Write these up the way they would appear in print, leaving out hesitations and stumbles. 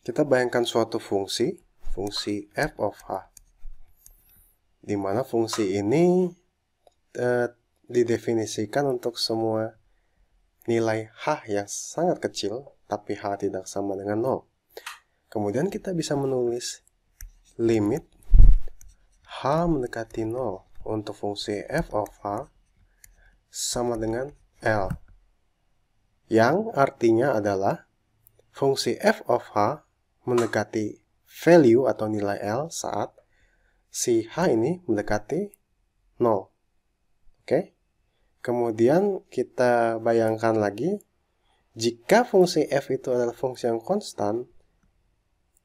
Kita bayangkan suatu fungsi f of h, di mana fungsi ini didefinisikan untuk semua nilai h yang sangat kecil, tapi h tidak sama dengan 0. Kemudian kita bisa menulis limit h mendekati 0 untuk fungsi f of h sama dengan L, yang artinya adalah fungsi f of h mendekati value atau nilai L saat si H ini mendekati 0. Oke. Kemudian kita bayangkan lagi, jika fungsi f itu adalah fungsi yang konstan,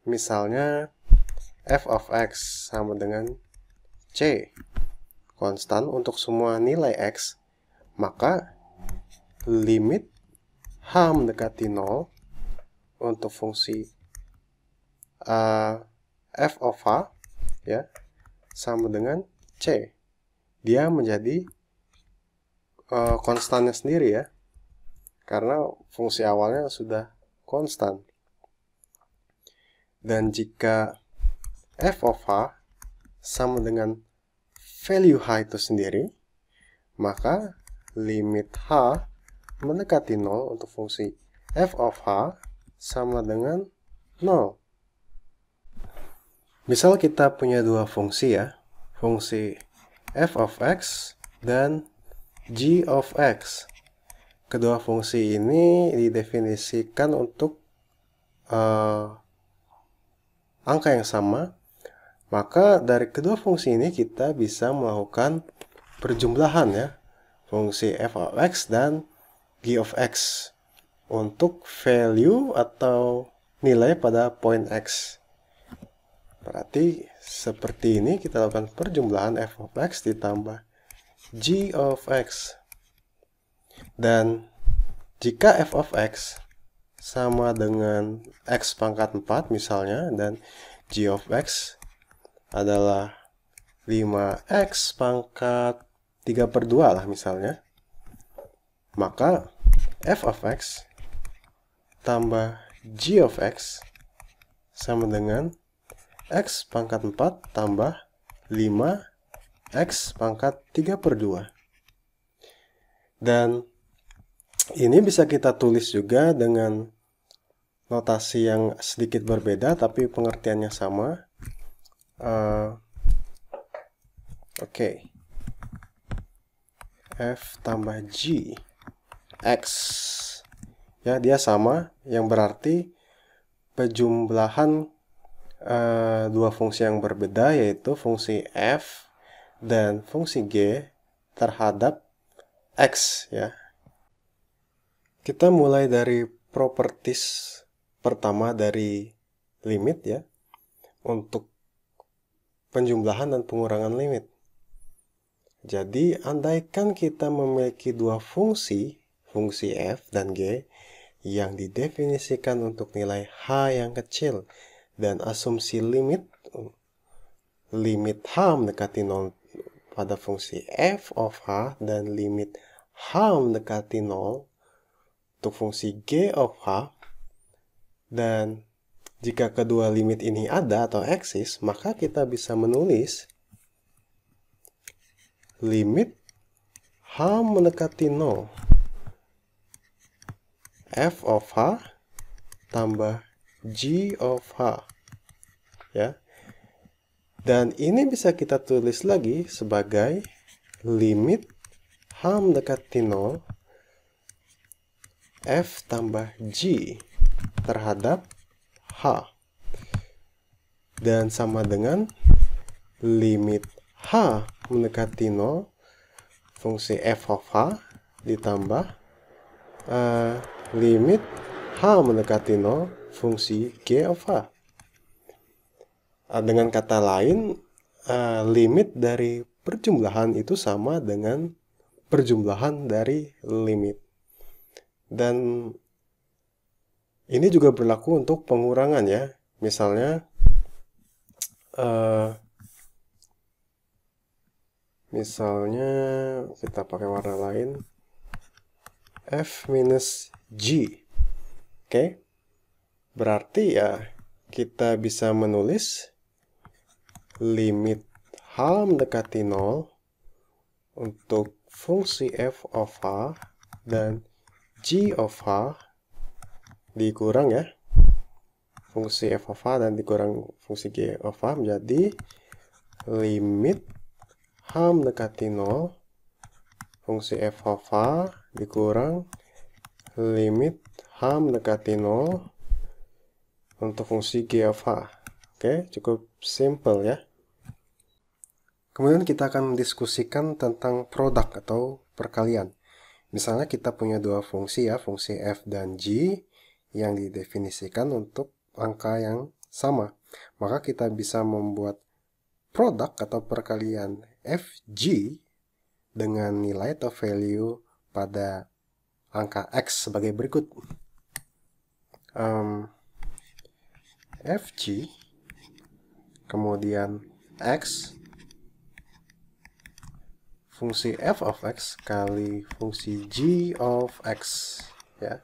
misalnya f of x sama dengan C, konstan untuk semua nilai x, maka limit H mendekati 0 untuk fungsi f of h ya sama dengan C. Dia menjadi konstannya sendiri ya, karena fungsi awalnya sudah konstan. Dan jika f of h sama dengan value h itu sendiri, maka limit h mendekati 0 untuk fungsi f of h sama dengan 0. Misal kita punya dua fungsi ya, fungsi f of x dan g of x. Kedua fungsi ini didefinisikan untuk angka yang sama, maka dari kedua fungsi ini kita bisa melakukan perjumlahan ya, fungsi f of x dan g of x untuk value atau nilai pada poin x. Berarti seperti ini kita lakukan perjumlahan f of x ditambah g of x. Dan jika f of x sama dengan x pangkat 4 misalnya, dan g of x adalah 5x pangkat 3/2 lah misalnya, maka f of x tambah g of x sama dengan x pangkat 4 tambah 5x pangkat 3/2. Dan ini bisa kita tulis juga dengan notasi yang sedikit berbeda, tapi pengertiannya sama. Oke. F tambah G X. Ya, dia sama, yang berarti penjumlahan dua fungsi yang berbeda, yaitu fungsi f dan fungsi g terhadap x ya. Kita mulai dari properties pertama dari limit ya, untuk penjumlahan dan pengurangan limit. Jadi andaikan kita memiliki dua fungsi f dan g yang didefinisikan untuk nilai h yang kecil, dan asumsi limit h mendekati 0 pada fungsi f of h dan limit h mendekati 0 untuk fungsi g of h. Dan jika kedua limit ini ada atau eksis, maka kita bisa menulis limit h mendekati 0 f of h tambah g of h ya. Dan ini bisa kita tulis lagi sebagai limit h mendekati 0 f tambah g terhadap h, dan sama dengan limit h mendekati 0 fungsi f of h ditambah limit h mendekati 0 fungsi g of h. Dengan kata lain, limit dari perjumlahan itu sama dengan perjumlahan dari limit. Dan ini juga berlaku untuk pengurangan ya. Misalnya kita pakai warna lain, f minus g. Oke. Berarti ya kita bisa menulis limit H mendekati 0 untuk fungsi f of h dan g of h dikurang ya, fungsi f of h dan dikurang fungsi g of h menjadi limit h mendekati 0 fungsi f of h dikurang limit h mendekati 0 untuk fungsi g of h. Oke, cukup simple ya. Kemudian kita akan mendiskusikan tentang produk atau perkalian. Misalnya kita punya dua fungsi ya, fungsi f dan g yang didefinisikan untuk angka yang sama. Maka kita bisa membuat produk atau perkalian fg dengan nilai atau value pada angka x sebagai berikut. Fg kemudian x fungsi f of x kali fungsi g of x ya.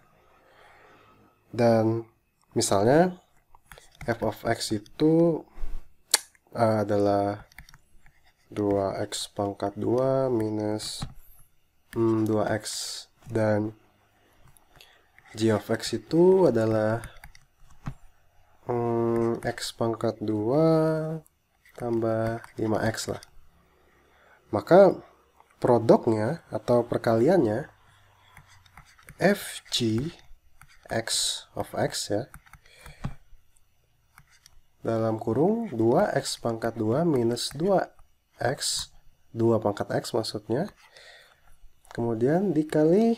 Dan misalnya f of x itu adalah 2x pangkat 2 minus 2x, dan g of x itu adalah x pangkat 2 tambah 5x lah. Maka produknya atau perkaliannya fg x of x ya, dalam kurung 2x pangkat 2 minus 2x, 2 pangkat x maksudnya, kemudian dikali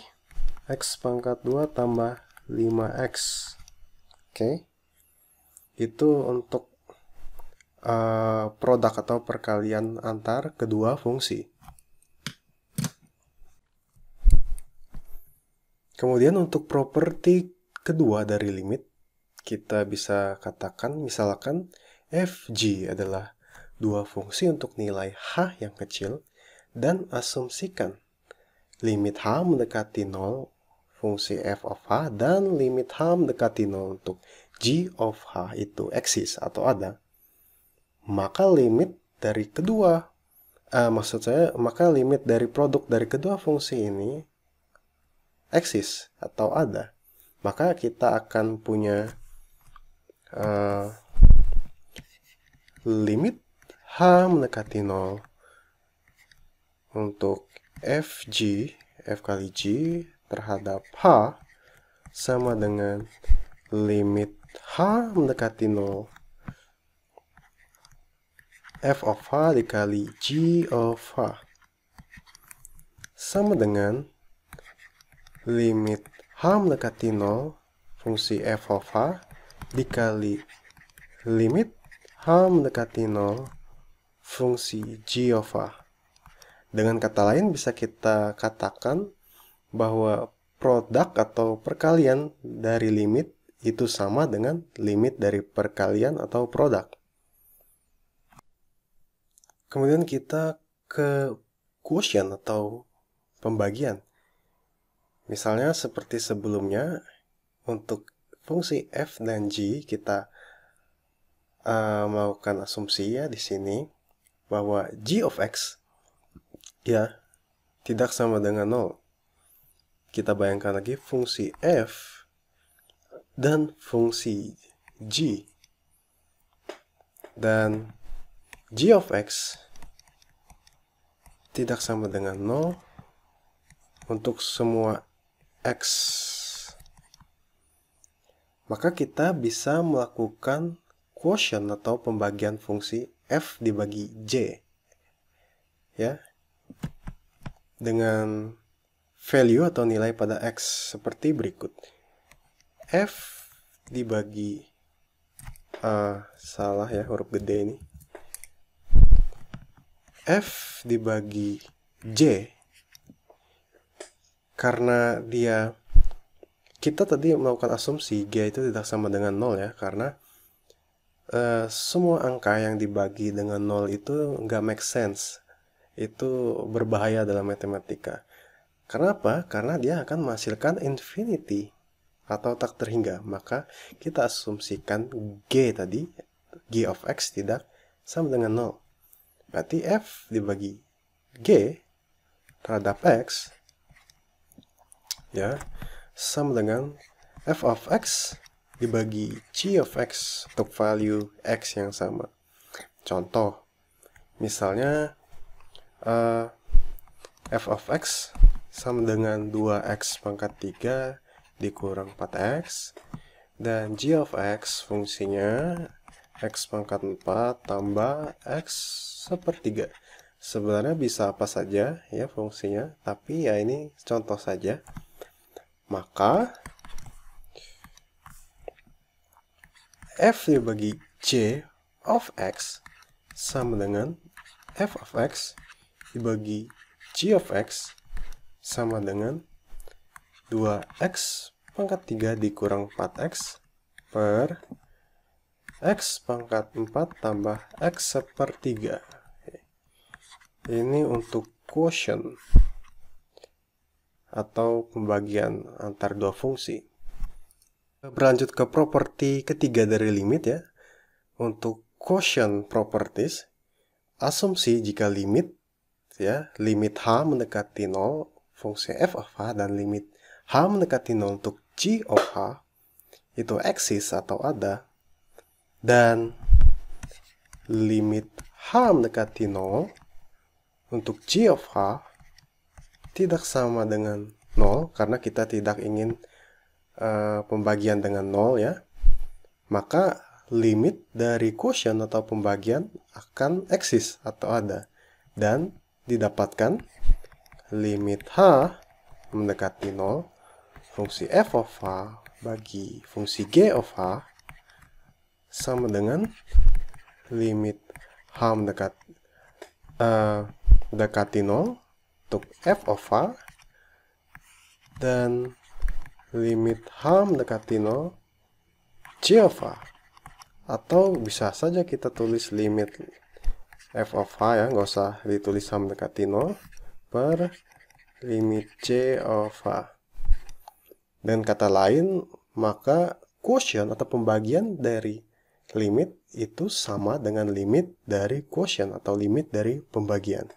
x pangkat 2 tambah 5x. Oke. Itu untuk produk atau perkalian antar kedua fungsi. Kemudian untuk properti kedua dari limit, kita bisa katakan misalkan fg adalah dua fungsi untuk nilai h yang kecil, dan asumsikan limit h mendekati 0 fungsi f of h dan limit h mendekati 0 untuk g of h itu eksis atau ada. Maka limit dari kedua, maka limit dari produk dari kedua fungsi ini eksis atau ada. Maka kita akan punya limit h mendekati 0 untuk fg, f kali g terhadap h sama dengan limit h mendekati 0 f of h dikali g of h sama dengan limit h mendekati 0 fungsi f of h dikali limit h mendekati 0 fungsi g of h. Dengan kata lain bisa kita katakan bahwa produk atau perkalian dari limit itu sama dengan limit dari perkalian atau produk. Kemudian kita ke quotient atau pembagian. Misalnya seperti sebelumnya, untuk fungsi f dan g kita melakukan asumsi ya di sini bahwa g of x ya tidak sama dengan 0. Kita bayangkan lagi fungsi f dan fungsi g, dan g of x tidak sama dengan 0 untuk semua x. Maka kita bisa melakukan quotient atau pembagian fungsi f dibagi j ya, dengan value atau nilai pada x seperti berikut. F dibagi salah ya, huruf gede ini. F dibagi j, karena kita tadi melakukan asumsi g itu tidak sama dengan 0 ya, karena semua angka yang dibagi dengan 0 itu nggak make sense. Itu berbahaya dalam matematika. Kenapa? Karena dia akan menghasilkan infinity. atau tak terhingga. Maka kita asumsikan G tadi, G of X tidak sama dengan 0. Berarti F dibagi G terhadap X ya sama dengan F of X dibagi G of X untuk value X yang sama. Contoh, misalnya F of X sama dengan 2X pangkat 3 dikurang 4X, dan G of X fungsinya X pangkat 4 tambah X sepertiga. Sebenarnya bisa apa saja ya fungsinya, tapi ya ini contoh saja. Maka F dibagi G of X sama dengan F of X dibagi G of X sama dengan 2X pangkat 3 dikurang 4X per X pangkat 4 tambah X sepertiga. Ini untuk quotient atau pembagian antar dua fungsi. Berlanjut ke properti ketiga dari limit ya. Untuk quotient properties, asumsi jika limit H mendekati 0 fungsi f of h dan limit h mendekati 0 untuk g of h itu eksis atau ada, dan limit h mendekati 0 untuk g of h tidak sama dengan 0 karena kita tidak ingin pembagian dengan 0 ya, maka limit dari quotient atau pembagian akan eksis atau ada, dan didapatkan limit h mendekati 0 fungsi f of h bagi fungsi g of h sama dengan limit h mendekati 0 untuk f of h dan limit h mendekati 0 g of h. Atau bisa saja kita tulis limit f of h ya, nggak usah ditulis h mendekati 0 per limit g of h. Dan kata lain, maka quotient atau pembagian dari limit itu sama dengan limit dari quotient atau limit dari pembagian.